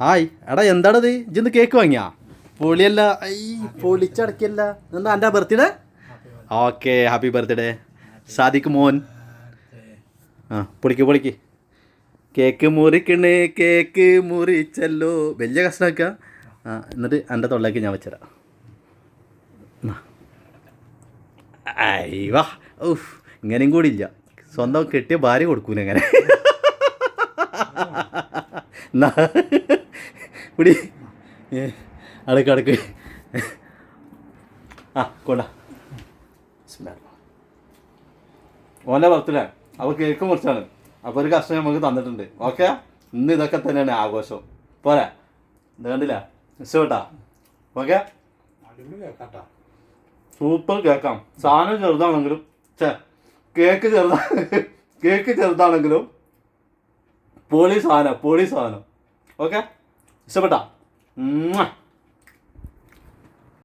hi എടാ എന്താണത് ഇജ്ജിന്ന് cake വാങ്ങിയാ പൊളിയല്ല ഐ പൊളിച്ചടക്കിയല്ല എന്താ എൻ്റെ birthday okay happy birthday Sadiq മോൻ ആ പൊളിക്ക് കേക്ക് മുറിക്കണേ കേക്ക് മുറിച്ചല്ലോ വലിയ കഷ്ണമാക്കുക ആ എന്നിട്ട് എൻ്റെ തൊള്ളേക്ക് ഞാൻ വെച്ചുതരാം അയ്യവാ ഊഫ് ഇങ്ങനെയും കൂടി ഇല്ല സ്വന്തം കെട്ടിയ ഭാര്യ കൊടുക്കൂല അങ്ങനെ എന്നാ കുടി അടക്ക് ആ കൊണ്ടാ ഓൻ്റെ ബർത്ത്ഡേ അപ്പോൾ കേക്ക് മുറിച്ചാണ് അപ്പോൾ ഒരു കഷ്ണം നമുക്ക് തന്നിട്ടുണ്ട് ഓക്കെ ഇന്ന് ഇതൊക്കെ തന്നെയാണ് ആഘോഷം പോരാ ഇത് കണ്ടില്ല ഇഷ്ടപ്പെട്ടാ ഓക്കെ സൂപ്പർ കേക്കാം സാധനം ചെറുതാണെങ്കിലും കേക്ക് ചെറുതാണെങ്കിലും പൊളി സാധനം ഓക്കെ ഇഷ്ടപ്പെട്ടാ